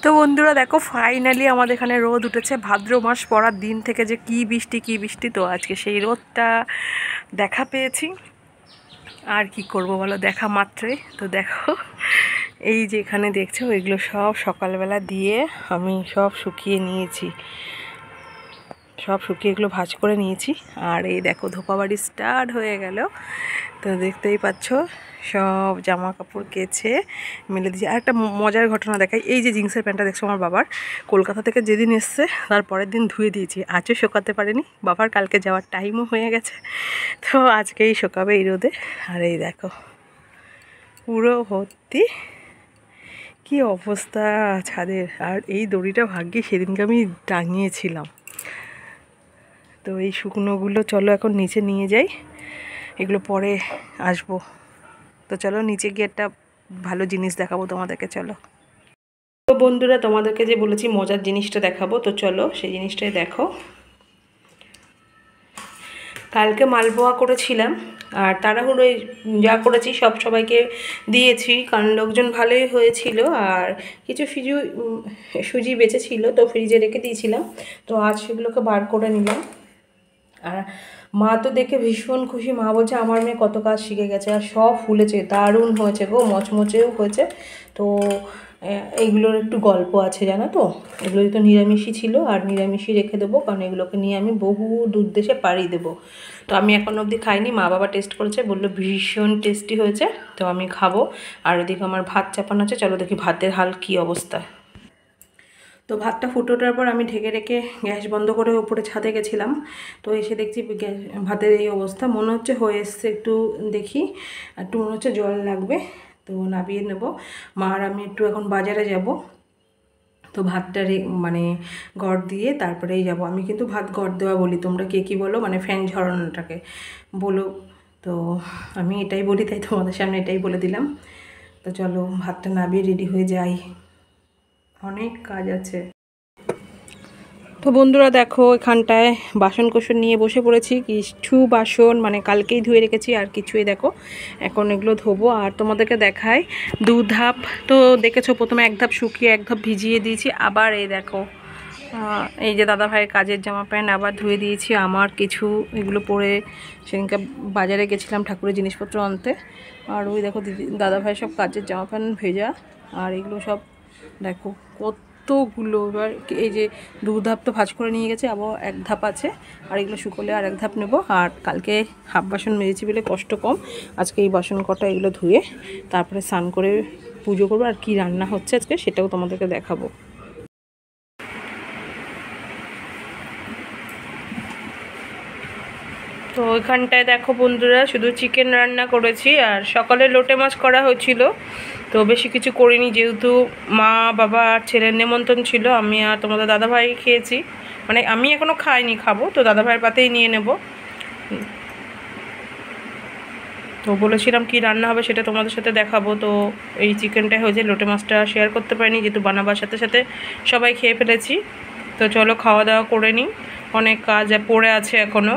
তো বন্ধুরা দেখো ফাইনালি আমাদের এখানে রোদ উঠেছে। ভাদ্র মাস পড়ার দিন থেকে যে কি বৃষ্টি, তো আজকে সেই রোদটা দেখা পেয়েছি। আর কি করব বলো, দেখা মাত্রই তো দেখো এই যে এখানে দেখছো এগুলো সব সকালবেলা দিয়ে আমি সব শুকিয়ে নিয়েছি, সব শুকিয়ে এগুলো ভাঁজ করে নিয়েছি। আর এই দেখো ধোপাবাড়ি স্টার্ট হয়ে গেল। তো দেখতেই পাচ্ছ সব জামা কাপড় কেচে মেলে দিয়েছি। আর একটা মজার ঘটনা দেখাই, এই যে জিন্সের প্যান্টটা দেখছো আমার বাবার কলকাতা থেকে যেদিন এসছে তার পরের দিন ধুয়ে দিয়েছি, আজও শোকাতে পারিনি। বাবার কালকে যাওয়ার টাইমও হয়ে গেছে, তো আজকেই শোকাবে এই রোদে। আর এই দেখো পুরো ভর্তি, কি অবস্থা ছাদের। আর এই দড়িটা ভাগ্যে সেদিনকে আমি টাঙিয়েছিলাম। তো এই শুকনোগুলো চলো এখন নিচে নিয়ে যাই, এগুলো পরে আসবো। তো চলো নিচে গিয়ে একটা ভালো জিনিস দেখাবো তোমাদেরকে, চলো। তো বন্ধুরা তোমাদেরকে যে বলেছি মজার জিনিসটা দেখাবো, তো চলো সেই জিনিসটাই দেখো। কালকে মালপোয়া করেছিলাম আর তাড়াহুড়োয় যা করেছি সব সবাইকে দিয়েছি, কারণ লোকজন ভালোই হয়েছিল। আর কিছু সুজি বেঁচেছিল, তো ফ্রিজে রেখে দিয়েছিলাম। তো আজ সেগুলোকে বার করে নিলাম। আর মা তো দেখে ভীষণ খুশি, মা বলছে আমার মেয়ে কত কাজ শিখে গেছে। আর সব ফুলেছে, দারুণ হয়েছে গো, মচমচেও হয়েছে। তো এইগুলোর একটু গল্প আছে জানো তো, এগুলো তো নিরামিষই ছিল আর নিরামিষই রেখে দেবো, কারণ এগুলোকে নিয়ে আমি বহু দূর দেশে পাড়ি দেবো। তো আমি এখনও অবধি খাইনি, মা বাবা টেস্ট করেছে, বললো ভীষণ টেস্টি হয়েছে, তো আমি খাবো। আর ওদিকে আমার ভাত চাপানো আছে, চলো দেখি ভাতের হাল কী অবস্থা। তো ভাতটা ফুটে ওঠার পর আমি ঢেকে রেখে গ্যাস বন্ধ করে উপরে ছাদে গেছিলাম। তো এসে দেখছি ভাতের এই অবস্থা, মনে হচ্ছে হয়ে এসছে। একটু দেখি, একটু মনে হচ্ছে জল লাগবে, তো নামিয়ে নেব। মা আর আমি একটু এখন বাজারে যাব। তো ভাতটা মানে গড় দিয়ে তারপরেই যাব। আমি কিন্তু ভাত গড় দেওয়া বলি, তোমরা কে কী বলো, মানে ফ্যান ঝরানোটাকে বলো। তো আমি এটাই বলি, তাই তোমাদের সামনে এটাই বলে দিলাম। তো চলো ভাতটা নামিয়ে রেডি হয়ে যাই, অনেক কাজ আছে। তো বন্ধুরা দেখো এখানটায় বাসন কোসন নিয়ে বসে পড়েছি। কিছু বাসন মানে কালকেই ধুয়ে রেখেছি, আর কিছুই দেখো এখন এগুলো ধোবো। আর তোমাদেরকে দেখাই 2 ধাপ, তো দেখেছো প্রথমে 1 ধাপ শুকিয়ে 1 ধাপ ভিজিয়ে দিয়েছি। আবার এই দেখো এই যে দাদা ভাইয়ের কাজের জামা প্যান্ট আবার ধুয়ে দিয়েছি। আমার কিছু এগুলো পরে সেদিনকে বাজারে গেছিলাম ঠাকুরের জিনিসপত্র আনতে। আর ওই দেখো দাদা ভাইয়ের সব কাজের জামা প্যান্ট ভেজা। আর এগুলো সব দেখো কতগুলো। এবার এই যে 2 ধাপ তো ভাঁজ করে নিয়ে গেছে, আবার 1 ধাপ আছে। আর এগুলো শুকোলে আর 1 ধাপ নেব। আর কালকে হাফ বাসন মেজেছি বলে কষ্ট কম, আজকে এই বাসন কটা এগুলো ধুয়ে তারপরে স্নান করে পুজো করবো। আর কি রান্না হচ্ছে আজকে সেটাও তোমাদেরকে দেখাবো। তো ওইখানটায় দেখো বন্ধুরা শুধু চিকেন রান্না করেছি, আর সকালে লোটে মাছ করা হয়েছিল। তো বেশি কিছু করিনি, যেহেতু মা বাবা আর ছেলের নেমন্তন্ন ছিল। আমি আর তোমাদের দাদাভাই খেয়েছি, মানে আমি এখনও খাইনি, খাবো। তো দাদাভাইয়ের পাতেই নিয়ে নেব। তো বলেছিলাম কি রান্না হবে সেটা তোমাদের সাথে দেখাবো। তো এই চিকেনটাই হয়েছে, লোটে মাছটা শেয়ার করতে পারিনি যেহেতু বানাবার সাথে সাথে সবাই খেয়ে ফেলেছি। তো চলো খাওয়া দাওয়া করে নিই, অনেক কাজ পড়ে আছে এখনও।